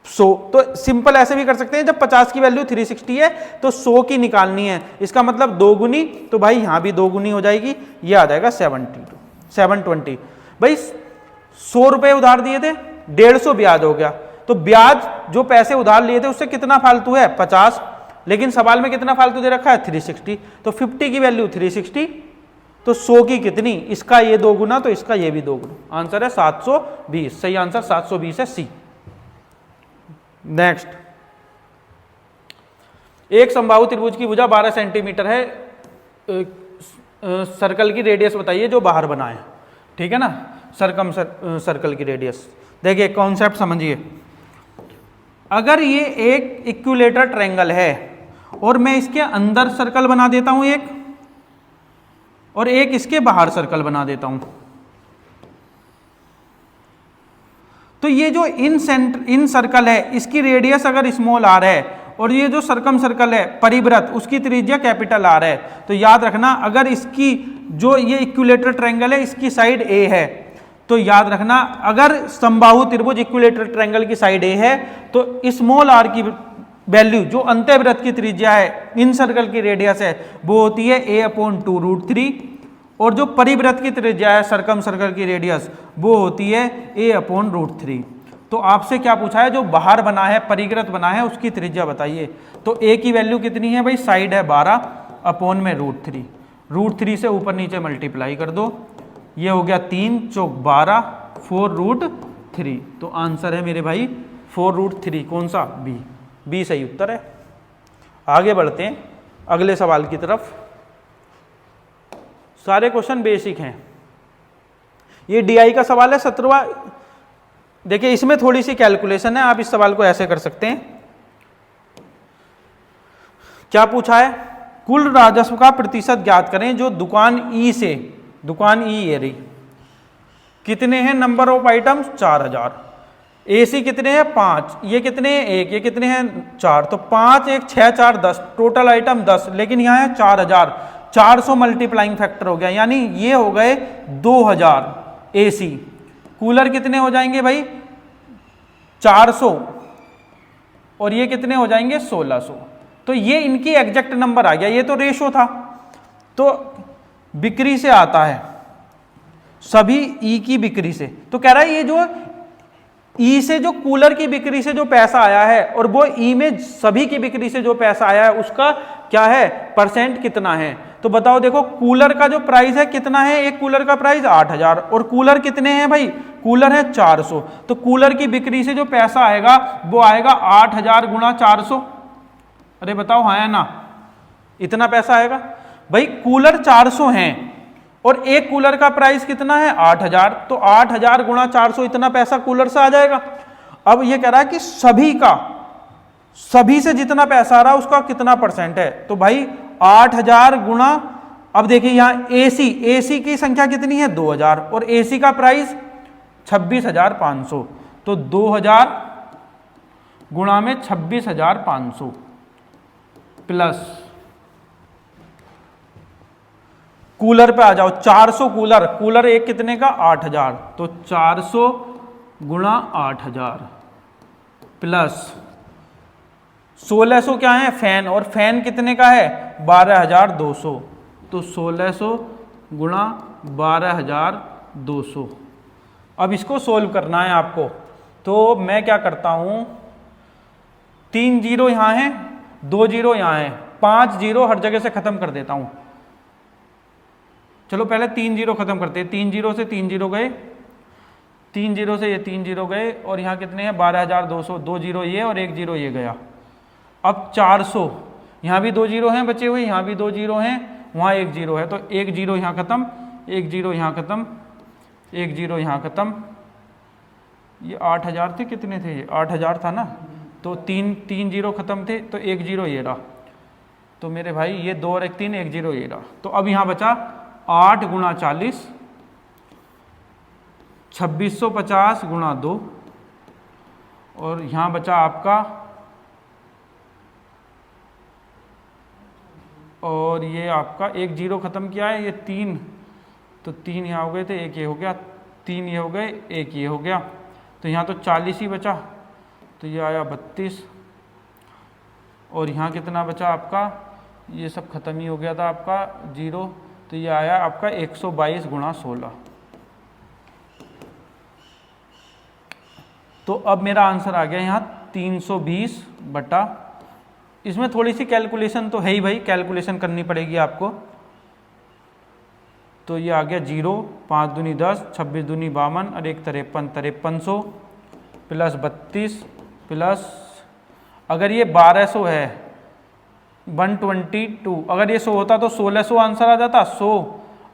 S1: 100। तो सिंपल ऐसे भी कर सकते हैं, जब 50 की वैल्यू 360 है तो 100 की निकालनी है, इसका मतलब 2 गुनी, तो भाई यहां भी 2 गुनी हो जाएगी, ये आ जाएगा 720। भाई 100 रुपए उधार दिए थे, 150 ब्याज हो गया, तो ब्याज जो पैसे उधार लिए थे उससे कितना फालतू है 50, लेकिन सवाल में कितना फालतू दे रखा है 360, तो 50 की वैल्यू 360, तो 100 की कितनी, इसका ये 2 गुना तो इसका ये भी 2 गुना, आंसर है 720, सही आंसर 720 है सी। नेक्स्ट, एक समबाहु त्रिभुज की भुजा 12 सेंटीमीटर है, सर्कल की रेडियस बताइए जो बाहर बना है, ठीक है ना, सर्कल की रेडियस। देखिए कॉन्सेप्ट समझिए, अगर ये एक इक्विलेटर ट्रायंगल है और मैं इसके अंदर सर्कल बना देता हूं एक, और एक इसके बाहर सर्कल बना देता हूं, तो ये जो इन सर्कल है इसकी रेडियस अगर स्मॉल आर है और ये जो सर्कम सर्कल है परिवृत्त उसकी त्रिज्या कैपिटल आर है, तो याद रखना अगर इसकी जो ये इक्विलेटर ट्रायंगल है इसकी साइड ए है, तो याद रखना अगर समबाहु त्रिभुज इक्विलेटर ट्रायंगल की साइड ए है तो स्मॉल आर की वैल्यू जो अंतःवृत्त की त्रिज्या है इन सर्कल की रेडियस है वो होती है a/2√3, और जो परिवृत्त की त्रिज्या है सर्कम सर्कल की रेडियस वो होती है a/√3। तो आपसे क्या पूछा है, जो बाहर बना है परिवृत्त बना है उसकी त्रिज्या बताइए, तो a की वैल्यू कितनी है भाई, साइड है 12/√3, √3 से ऊपर नीचे मल्टीप्लाई कर दो, ये हो गया 3 चौक 12, 4√3, तो आंसर है मेरे भाई 4√3, कौन सा बी सही उत्तर है। आगे बढ़ते हैं अगले सवाल की तरफ। सारे क्वेश्चन बेसिक हैं, ये डीआई का सवाल है 17वां। देखिए इसमें थोड़ी सी कैलकुलेशन है, आप इस सवाल को ऐसे कर सकते हैं। क्या पूछा है, कुल राजस्व का प्रतिशत ज्ञात करें जो दुकान ई से, दुकान ई ये रही, कितने हैं नंबर ऑफ आइटम्स 4000, एसी कितने हैं 5, ये कितने हैं 1, ये कितने हैं 4, तो 5 1 6 4 10, टोटल आइटम 10, लेकिन यहाँ है 4000, 400 मल्टीप्लाइंग फैक्टर हो गया, यानी ये हो गए 2000 एसी। कूलर कितने हो जाएंगे भाई 400, और ये कितने हो जाएंगे 1600, तो ये इनकी एग्जैक्ट नंबर आ गया, ये तो रेशो था, तो बिक्री से आता है, सभी ई की बिक्री से, तो कह रहा है ये जो ई से जो कूलर की बिक्री से जो पैसा आया है और वो ई में सभी की बिक्री से जो पैसा आया है उसका क्या है, परसेंट कितना है। तो बताओ, देखो कूलर का जो प्राइस है कितना है, एक कूलर का प्राइस 8000 और कूलर कितने हैं भाई, कूलर है 400। तो कूलर की बिक्री से जो पैसा आएगा वो आएगा 8000 गुणा 400। अरे बताओ हाँ या ना, इतना पैसा आएगा भाई। कूलर 400 हैं और एक कूलर का प्राइस कितना है 8000, तो 8000 गुणा 400 इतना पैसा कूलर से आ जाएगा। अब ये कह रहा है कि सभी से जितना पैसा आ रहा है उसका कितना परसेंट है। तो भाई 8000 गुणा, अब देखिए यहां एसी की संख्या कितनी है 2000 और एसी का प्राइस 26500, तो 2000 गुणा में 26500 प्लस कूलर पे आ जाओ 400, कूलर एक कितने का 8000, तो 400 गुणा 8000 प्लस 1600 क्या है फैन, और फैन कितने का है 12200, तो 1600 गुणा 12200। अब इसको सोल्व करना है आपको, तो मैं क्या करता हूं, 3 जीरो यहां है, 2 जीरो यहां है, 5 जीरो हर जगह से खत्म कर देता हूं। चलो पहले 3 जीरो खत्म करते हैं, 3 जीरो से 3 जीरो गए, 3 जीरो से ये 3 जीरो गए और यहाँ कितने हैं 12200, 2 जीरो ये और 1 जीरो ये गया। अब 400, यहाँ भी 2 जीरो हैं बचे हुए, यहाँ भी 2 जीरो हैं, वहाँ 1 जीरो है, तो 1 जीरो यहाँ खत्म, 1 जीरो यहाँ खत्म, 1 जीरो यहाँ खत्म। ये 8000 थे, कितने थे ये 8000 था ना, तो 3 जीरो खत्म थे, तो 1 जीरो ये रहा। तो मेरे भाई ये 2 और 1 3, 1 जीरो ये रहा। तो अब यहाँ बचा 8 गुणा 40, 2650 गुणा 2, और यहाँ बचा आपका, और ये आपका 1 जीरो खत्म किया है, ये 3, तो 3 यहाँ हो गए थे, 1 ये हो गया, 3 ये हो गए, 1 ये हो गया, तो यहाँ तो 40 ही बचा, तो ये आया 32, और यहाँ कितना बचा आपका, ये सब खत्म ही हो गया था आपका जीरो, तो ये आया आपका 122 गुणा 16। तो अब मेरा आंसर आ गया यहाँ 320 बटा, इसमें थोड़ी सी कैलकुलेशन तो है ही भाई, कैलकुलेशन करनी पड़ेगी आपको। तो ये आ गया 0, 5 दूनी 10, 26 दूनी 52 और 1 53, 5300 प्लस 32 प्लस, अगर ये 1200 है 122, अगर ये 100 होता तो 1600 आंसर आ जाता 100,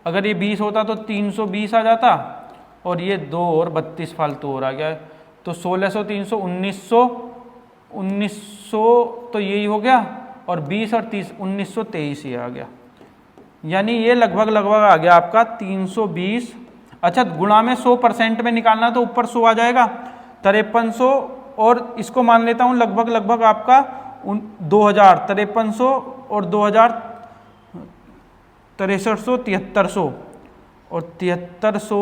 S1: अगर ये 20 होता तो 320 आ जाता, और ये 2 और 32 फालतू और आ गया, तो 1600 300 1900 तो यही हो गया, और 20 और 30 1923 ही आ गया, यानी ये लगभग आ गया आपका 320। अच्छा गुणा में 100% में निकालना तो ऊपर 100 आ जाएगा, 5300, और इसको मान लेता हूँ लगभग आपका 2000, 5300 और 2000 6300, 7300 और 7300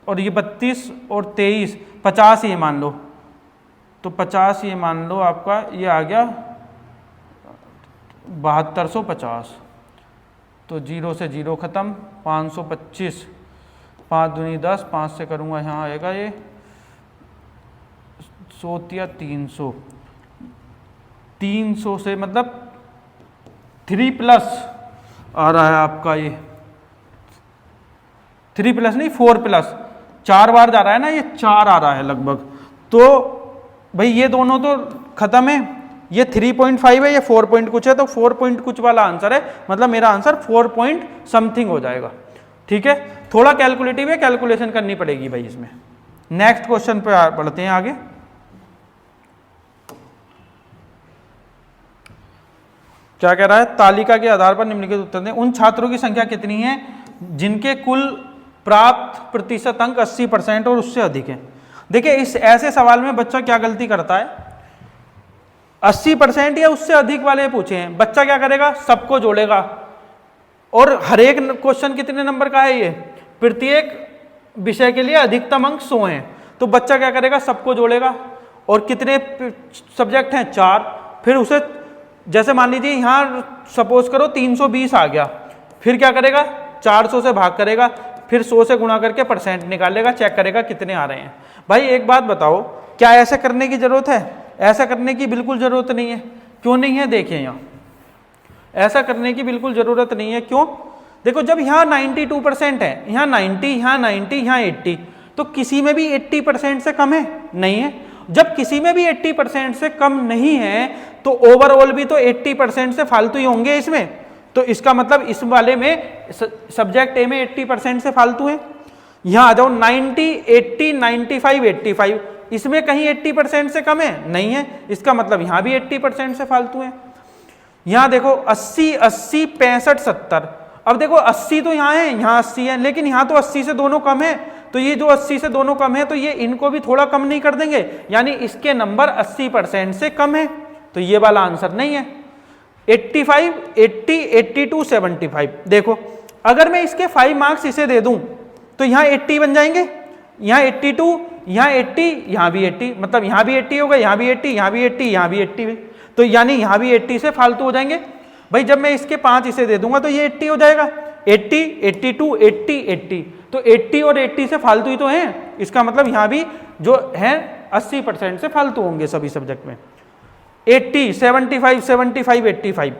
S1: और ये 32 और 23, 50 ये मान लो, तो 50 ये मान लो आपका, ये आ गया 7250, तो 0 से 0 खत्म, 525, 5 दूनी 10, 5 से करूँगा यहाँ आएगा ये 100 या 300, 300 से मतलब 3 प्लस आ रहा है आपका, ये 3 प्लस नहीं 4 प्लस, 4 बार जा रहा है ना, ये 4 आ रहा है लगभग। तो भाई ये दोनों तो खत्म है, ये 3.5 है, ये 4 पॉइंट कुछ है, तो 4 पॉइंट कुछ वाला आंसर है, मतलब मेरा आंसर 4 पॉइंट समथिंग हो जाएगा। ठीक है, थोड़ा कैलकुलेटिव है, कैलकुलेशन करनी पड़ेगी भाई इसमें। नेक्स्ट क्वेश्चन पे बढ़ते हैं आगे। क्या कह रहा है, तालिका के आधार पर निम्नलिखित उत्तर दें। उन छात्रों की संख्या कितनी है जिनके कुल प्राप्त प्रतिशत अंक 80% और उससे अधिक है। देखिए इस ऐसे सवाल में बच्चा क्या गलती करता है, 80% या उससे अधिक वाले पूछे हैं, बच्चा क्या करेगा, सबको जोड़ेगा, और हर एक क्वेश्चन कितने नंबर का है, ये प्रत्येक विषय के लिए अधिकतम अंक 100 हैं, तो बच्चा क्या करेगा, सबको जोड़ेगा, और कितने सब्जेक्ट हैं 4, फिर उसे जैसे मान लीजिए यहाँ सपोज करो 320 आ गया, फिर क्या करेगा 400 से भाग करेगा, फिर 100 से गुणा करके परसेंट निकालेगा, चेक करेगा कितने आ रहे हैं। भाई एक बात बताओ, क्या ऐसा करने की जरूरत है? ऐसा करने की बिल्कुल जरूरत नहीं है। क्यों नहीं है? देखिए यहाँ ऐसा करने की बिल्कुल जरूरत नहीं है। क्यों? देखो जब यहाँ 92% है, यहाँ 90, यहाँ 90, यहाँ 80, तो किसी में भी 80% से कम है? नहीं है। जब किसी में भी 80% से कम नहीं है तो ओवरऑल भी तो 80% से फालतू ही होंगे इसमें। तो इसका मतलब इस वाले में सब्जेक्ट ए में 80% से फालतू है। यहां आ जाओ 90, 80, 95, 85, इसमें कहीं 80% से कम है? नहीं है। इसका मतलब यहां भी 80% से फालतू है। यहां देखो 80, 80, 65, 70। अब देखो 80 तो यहाँ है, यहाँ 80 है, लेकिन यहाँ तो 80 से दोनों कम है, तो ये जो 80 से दोनों कम है तो ये इनको भी थोड़ा कम नहीं कर देंगे, यानी इसके नंबर 80% से कम है। तो ये वाला आंसर नहीं है। 85, 80, 82, 75। देखो अगर मैं इसके 5 मार्क्स इसे दे दूं तो यहाँ 80 बन जाएंगे, यहाँ 82, यहाँ 80, यहाँ भी 80, मतलब यहाँ भी 80 होगा, यहाँ भी 80, यहाँ भी 80, यहाँ भी 80, तो यानी यहाँ भी 80 से फालतू हो जाएंगे। भाई जब मैं इसके 5 इसे दे दूंगा तो ये 80 हो जाएगा। 80, 82, 80, 80, तो 80 और 80 से फालतू ही तो हैं। इसका मतलब यहाँ भी जो है 80% से फालतू होंगे सभी सब्जेक्ट में। 80, 75, 75, 85।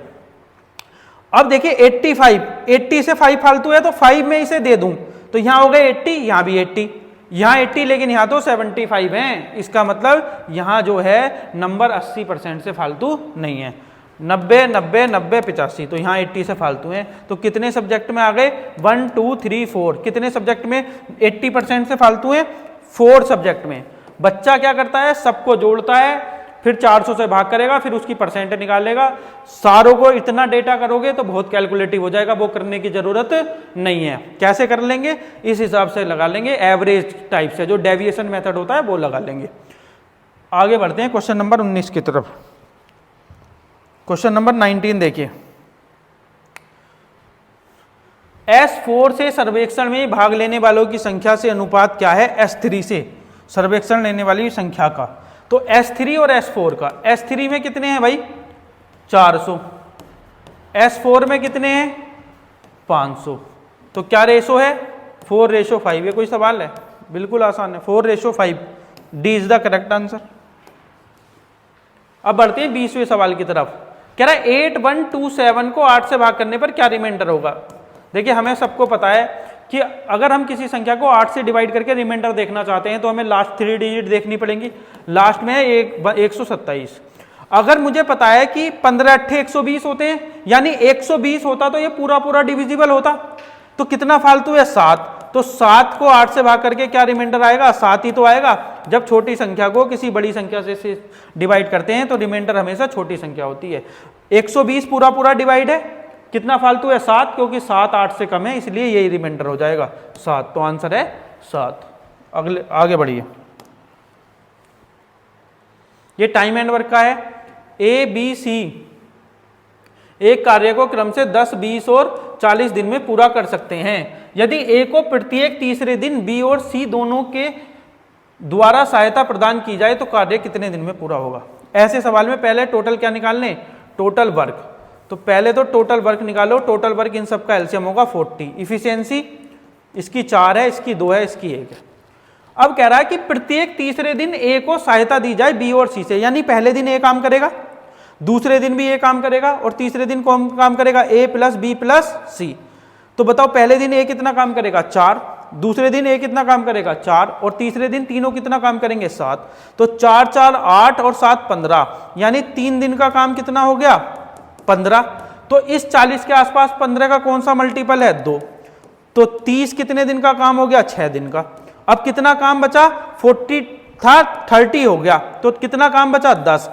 S1: अब देखिए 85, 80 से 5 फालतू है तो 5 में इसे दे दूं तो यहाँ हो गए 80, यहाँ भी 80, यहाँ 80, लेकिन यहाँ तो 75 हैं। इसका मतलब यहाँ जो है नंबर 80% से फालतू नहीं है। 90, 90, 90, 85, तो यहाँ 80 से फालतू हैं। तो कितने सब्जेक्ट में आ गए? 1, 2, 3, 4। कितने सब्जेक्ट में 80% से फालतू हैं? 4 सब्जेक्ट में। बच्चा क्या करता है? सबको जोड़ता है, फिर 400 से भाग करेगा, फिर उसकी परसेंट निकालेगा। सारों को इतना डेटा करोगे तो बहुत कैलकुलेटिव हो जाएगा, वो करने की जरूरत नहीं है। कैसे कर लेंगे? इस हिसाब से लगा लेंगे, एवरेज टाइप से, जो डेविएशन मेथड होता है वो लगा लेंगे। आगे बढ़ते हैं क्वेश्चन नंबर 19 की तरफ। क्वेश्चन नंबर 19 देखिए। S4 से सर्वेक्षण में भाग लेने वालों की संख्या से अनुपात क्या है S3 से सर्वेक्षण लेने वाली संख्या का? तो S3 और S4 का, S3 में कितने हैं भाई? 400, S4 में कितने हैं? 500। तो क्या रेशो है? 4:5। ये कोई सवाल है? बिल्कुल आसान है, 4:5। D is the correct answer. अब बढ़ते हैं 20वें सवाल की तरफ। कह रहा है 8127 को 8 से भाग करने पर क्या रिमाइंडर होगा? देखिए हमें सबको पता है कि अगर हम किसी संख्या को 8 से डिवाइड करके रिमाइंडर देखना चाहते हैं तो हमें लास्ट 3 डिजिट देखनी पड़ेंगी। लास्ट में है 127। अगर मुझे पता है कि 15 8 120 होते हैं, यानी 120 होता तो ये पूरा पूरा डिविजिबल होता, तो कितना फालतू है? 7। तो 7 को 8 से भाग करके क्या रिमाइंडर आएगा? 7 ही तो आएगा। जब छोटी संख्या को किसी बड़ी संख्या से डिवाइड करते हैं तो रिमाइंडर हमेशा छोटी संख्या होती है। 120 पूरा पूरा डिवाइड है, कितना फालतू है? 7, क्योंकि 7 8 से कम है, इसलिए यही रिमाइंडर हो जाएगा 7। तो आंसर है 7। अगले आगे बढ़िए। ये टाइम एंड वर्क का है। ABC एक कार्य को क्रम से 10, 20 और 40 दिन में पूरा कर सकते हैं। यदि A को प्रत्येक तीसरे दिन B और C दोनों के द्वारा सहायता प्रदान की जाए तो कार्य कितने दिन में पूरा होगा? ऐसे सवाल में पहले टोटल क्या निकालने? Total work. तो पहले तो टोटल वर्क निकालो। टोटल वर्क इन सब का एलसीएम होगा 40। इफिशियंसी इसकी 4 है, इसकी 2 है, इसकी 1 है। अब कह रहा है कि प्रत्येक तीसरे दिन A को सहायता दी जाए B और C से, यानी पहले दिन A काम करेगा, दूसरे दिन भी A काम करेगा और तीसरे दिन कौन काम करेगा? A + B + C। तो बताओ पहले दिन A कितना काम करेगा? 4, दूसरे दिन A कितना काम करेगा? 4, और तीसरे दिन तीनों कितना काम करेंगे? 7। तो 4 4 8 और 7 15, यानी 3 दिन का काम कितना हो गया? 15। तो इस 40 के आसपास 15 का कौन सा मल्टीपल है? 2। तो 30 कितने दिन का काम हो गया? 6 दिन का। अब कितना काम बचा? 40 था, 30 हो गया, तो कितना काम बचा? 10।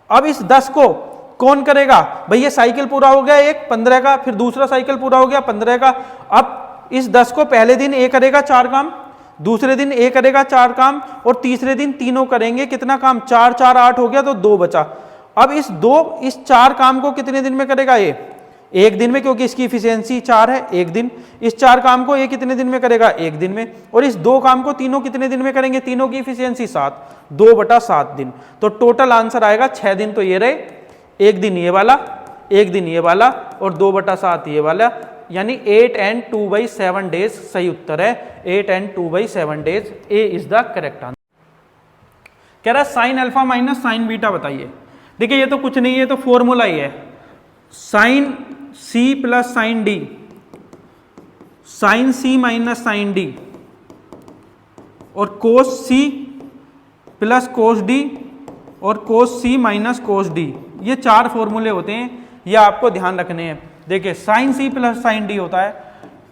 S1: अब इस 10 को कौन करेगा? भाई ये साइकिल पूरा हो गया एक 15 का, फिर दूसरा साइकिल पूरा हो गया 15 का। अब इस 10 को पहले दिन A करेगा 4 काम, दूसरे दिन A करेगा 4 काम, और तीसरे दिन तीनों करेंगे कितना काम? 4 4 8 हो गया, तो 2 बचा। अब इस 4 काम को कितने दिन में करेगा? A 1 दिन में, क्योंकि इसकी इफिशियंसी 4 है, 1 दिन। इस 4 काम को A कितने दिन में करेगा? 1 दिन में। और इस 2 काम को तीनों कितने दिन में करेंगे? तीनों की इफिशियंसी 7, 2/7 दिन। तो टोटल आंसर आएगा 6 दिन तो ये रहे, 1 दिन ये वाला, 1 दिन ये वाला, और 2/7 ये वाला। यानी 8 and 2/7 डेज सही उत्तर है। 8 and 2/7 days, A is the correct answer. कह रहा है sine alpha minus sign beta बताइए। देखिए ये तो कुछ नहीं है, तो फॉर्मूला ही है sine C plus sine D, sine C minus sine D, और cos C plus cos D, और cos C minus cos D. ये 4 फॉर्मूले होते हैं, ये आपको ध्यान रखने हैं। देखिए sine C plus sine D होता है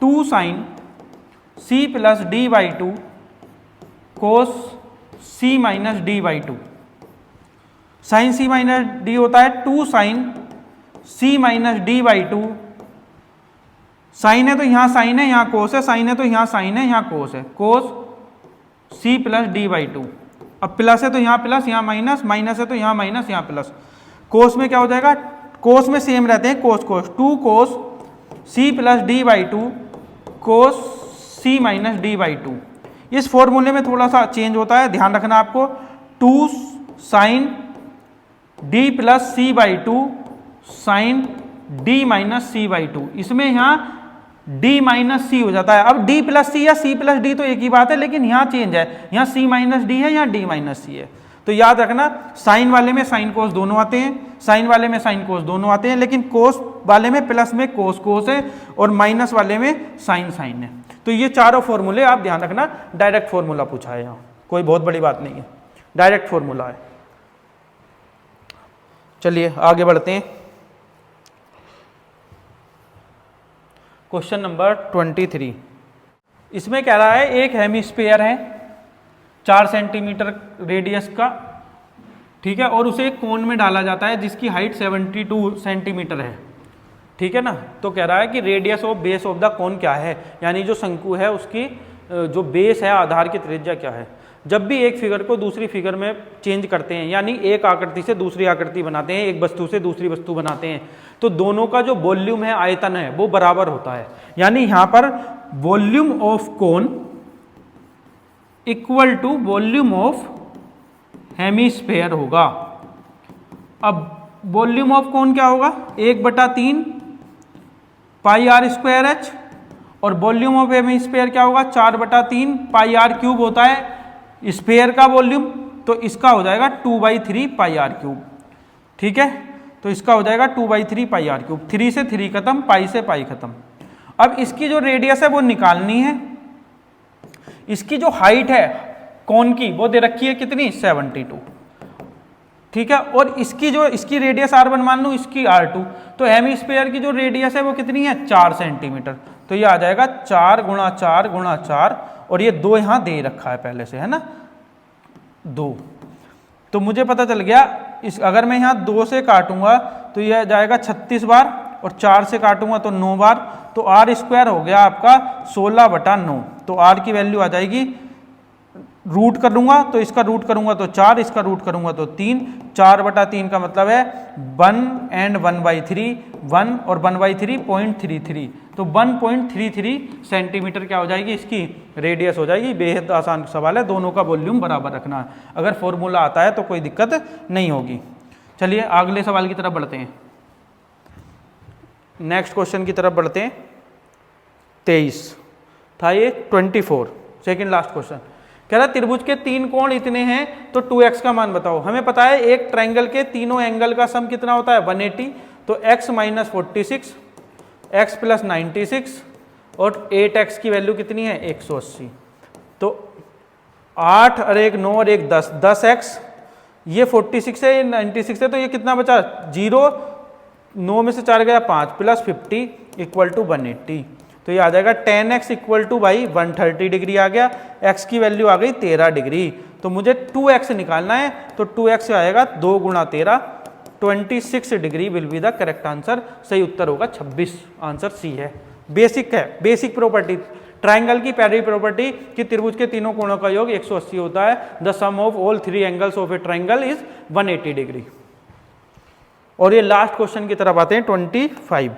S1: 2 sine C plus D by 2 cos C minus D by 2। Sine C minus D होता है 2 sine C minus D by 2। Sine है तो यहाँ साइन है, यहाँ कोस है, साइन है तो यहाँ साइन है, यहाँ कोस है, कोस सी प्लस डी बाई 2। अब प्लस है तो यहाँ प्लस, यहाँ माइनस, माइनस है तो यहाँ माइनस, यहाँ प्लस। कोस में क्या हो जाएगा, कोस में सेम रहते हैं, cos cos 2 cos C plus D by 2 cos C minus D by 2। इस फॉर्मूले में थोड़ा सा चेंज होता है, ध्यान रखना आपको। 2 sine D plus C by 2 sine D minus C by 2। इसमें यहाँ डी माइनस सी हो जाता है। अब डी प्लस सी या सी प्लस डी तो एक ही बात है, लेकिन यहाँ चेंज है, यहाँ सी माइनस डी है, यहाँ डी माइनस सी है। तो याद रखना साइन वाले में साइन कोस दोनों आते हैं, साइन वाले में साइन कोस दोनों आते हैं, लेकिन कोस वाले में प्लस में कोस कोस है, और माइनस वाले में साइन साइन है। तो ये चारों फॉर्मूले आप ध्यान रखना, डायरेक्ट फॉर्मूला पूछा है यहाँ, कोई बहुत बड़ी बात नहीं है, डायरेक्ट फॉर्मूला है। चलिए आगे बढ़ते हैं। Question number 23। इसमें कह रहा है एक हेमिस्फीयर है 4 सेंटीमीटर रेडियस का, ठीक है, और उसे एक कोन में डाला जाता है जिसकी हाइट 72 सेंटीमीटर है, ठीक है ना। तो कह रहा है कि radius of base of the cone क्या है, यानी जो शंकु है उसकी जो बेस है, आधार की त्रिज्या क्या है। जब भी एक फिगर को दूसरी फिगर में चेंज करते हैं, यानी एक आकृति से दूसरी आकृति बनाते हैं, एक वस्तु से दूसरी वस्तु बनाते हैं, तो दोनों का जो वॉल्यूम है, आयतन है, वो बराबर होता है। यानी यहां पर volume of cone equal to volume of hemisphere होगा। अब वॉल्यूम ऑफ कोन क्या होगा, 1/3 पाई आर स्क्वायर एच, और वॉल्यूम ऑफ हेमिस्फीयर क्या होगा, 4/3 पाई आर क्यूब होता है स्फीयर का वॉल्यूम। तो इसका हो जाएगा 2/3 पाई आर क्यूब, ठीक है। तो इसका हो जाएगा 2/3 पाई आर क्यूब। 3 से 3 खत्म, पाई से पाई खत्म। अब इसकी जो रेडियस है वो निकालनी है। इसकी जो हाइट है कोन की वो दे रखी है कितनी, 72, ठीक है। और इसकी रेडियस R1 मान लूँ, इसकी R2। तो हेमिस्फीयर की जो रेडियस है वो कितनी है, 4 सेंटीमीटर। तो ये आ जाएगा 4 गुणा 4 गुणा 4, और ये 2 यहाँ दे रखा है पहले से, है ना, 2। तो मुझे पता चल गया अगर मैं यहाँ 2 से काटूंगा तो यह जाएगा 36 बार, और 4 से काटूंगा तो 9 बार। तो आर स्क्वायर हो गया आपका 16/9। तो आर की वैल्यू आ जाएगी, रूट कर लूंगा तो इसका रूट करूंगा तो 4, इसका रूट करूंगा तो 3। 4/3 का मतलब है 1 and 1/3, 1 और 1/3 0.33। तो 1.33 सेंटीमीटर क्या हो जाएगी, इसकी रेडियस हो जाएगी। बेहद आसान सवाल है, दोनों का वॉल्यूम बराबर रखना है। अगर फॉर्मूला आता है तो कोई दिक्कत नहीं होगी। चलिए अगले सवाल की तरफ बढ़ते हैं, नेक्स्ट क्वेश्चन की तरफ बढ़ते हैं। 23 था ये, 24 सेकेंड लास्ट क्वेश्चन। कह रहा त्रिभुज के 3 कोण इतने हैं तो 2x का मान बताओ। हमें पता है एक ट्रायंगल के तीनों एंगल का सम कितना होता है, 180। तो x - 46, x + 96, और 8x की वैल्यू कितनी है, 180। तो 8 और 1 9 और 1 10, 10x, ये 46 है, 96 है, तो ये कितना बचा, 0, 9 में से 4 गया 5, + 50 = 180। तो ये आ जाएगा 10x = भाई 130 डिग्री आ गया, x की वैल्यू आ गई 13 डिग्री। तो मुझे 2x निकालना है, तो 2x आएगा 2 × 13, 26 degree will be the correct answer. सही उत्तर होगा 26, आंसर सी है। बेसिक है, बेसिक प्रॉपर्टी ट्रायंगल की पहली प्रॉपर्टी कि त्रिभुज के तीनों कोणों का योग 180 होता है। The sum of all 3 angles of a triangle is 180 degree. और ये लास्ट क्वेश्चन की तरफ आते हैं, 25।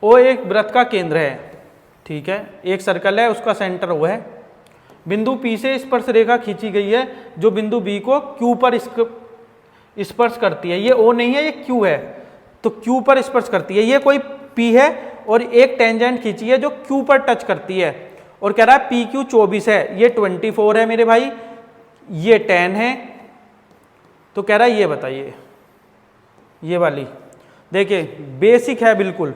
S1: ओ एक वृत्त का केंद्र है, ठीक है, एक सर्कल है, उसका सेंटर O है। बिंदु P से स्पर्श रेखा खींची गई है जो बिंदु B को Q पर स्पर्श करती है। ये O नहीं है, ये Q है, तो Q पर स्पर्श करती है। ये कोई P है और एक टेंजेंट खींची है जो Q पर टच करती है और कह रहा है PQ 24 है, ये 24 है मेरे भाई, ये 10 है। तो कह रहा है ये बताइए, ये वाली देखिए बेसिक है बिल्कुल,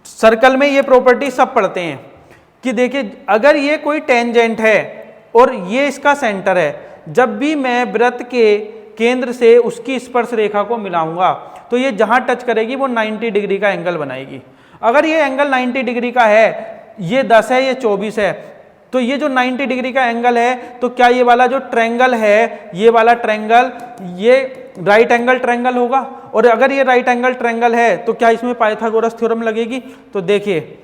S1: सर्कल में ये प्रॉपर्टी सब पढ़ते हैं कि देखिए अगर ये कोई टेंजेंट है और ये इसका सेंटर है, जब भी मैं वृत्त के केंद्र से उसकी स्पर्श रेखा को मिलाऊंगा तो ये जहां टच करेगी वो 90 डिग्री का एंगल बनाएगी। अगर ये एंगल 90 डिग्री का है, ये 10 है, ये 24 है, तो ये जो 90 डिग्री का एंगल है, तो क्या ये वाला जो ट्रायंगल है, ये वाला ट्रायंगल, ये राइट एंगल ट्रायंगल होगा? और अगर ये राइट एंगल ट्रायंगल है तो क्या इसमें पाइथागोरस थ्योरम लगेगी? तो देखिए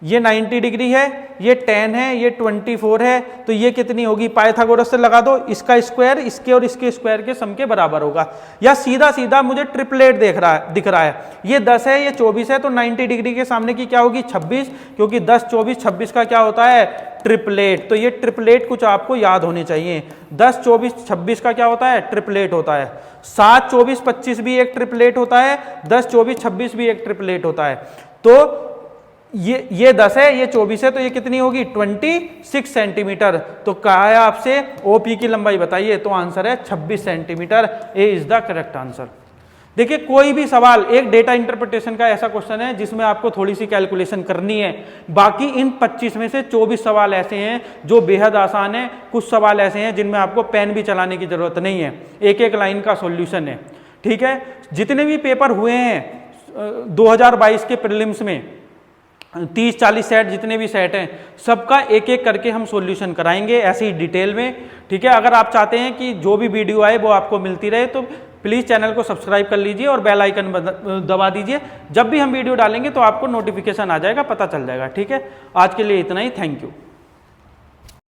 S1: ये 90 डिग्री है, ये 10 है, ये 24 है, तो ये कितनी होगी? पाइथागोरस से लगा दो, इसका स्क्वायर इसके और इसके स्क्वायर के सम के बराबर होगा। या सीधा सीधा मुझे ट्रिपलेट दिख रहा है, ये 10 है, ये 24 है, तो 90 डिग्री के सामने की क्या होगी? 26, क्योंकि 10 24 26 का क्या होता है? ट्रिपलेट। तो ये ट्रिपलेट कुछ आपको याद होने चाहिए। 10 24 26 का क्या होता है? ट्रिपलेट होता है। 7 24 25 भी एक ट्रिपलेट होता है, 10 24 26 भी एक ट्रिपलेट होता है। तो ये 10 है, ये 24 है, तो ये कितनी होगी? 26 सेंटीमीटर। तो कहा है आपसे ओपी की लंबाई बताइए, तो आंसर है 26 centimetre. A is the correct answer. देखिए कोई भी सवाल, एक डेटा इंटरप्रिटेशन का ऐसा क्वेश्चन है जिसमें आपको थोड़ी सी कैलकुलेशन करनी है, बाकी इन 25 में से 24 सवाल ऐसे हैं जो बेहद आसान है। कुछ सवाल ऐसे हैं जिनमें आपको पेन भी चलाने की जरूरत नहीं है, एक एक लाइन का सॉल्यूशन है। ठीक है, जितने भी पेपर हुए हैं 2022 के प्रीलिम्स में, 30-40 सेट जितने भी सेट हैं, सबका एक एक करके हम सॉल्यूशन कराएंगे ऐसे ही डिटेल में। ठीक है, अगर आप चाहते हैं कि जो भी वीडियो आए वो आपको मिलती रहे तो प्लीज़ चैनल को सब्सक्राइब कर लीजिए और बेल आइकन दबा दीजिए। जब भी हम वीडियो डालेंगे तो आपको नोटिफिकेशन आ जाएगा, पता चल जाएगा। ठीक है, आज के लिए इतना ही, थैंक यू।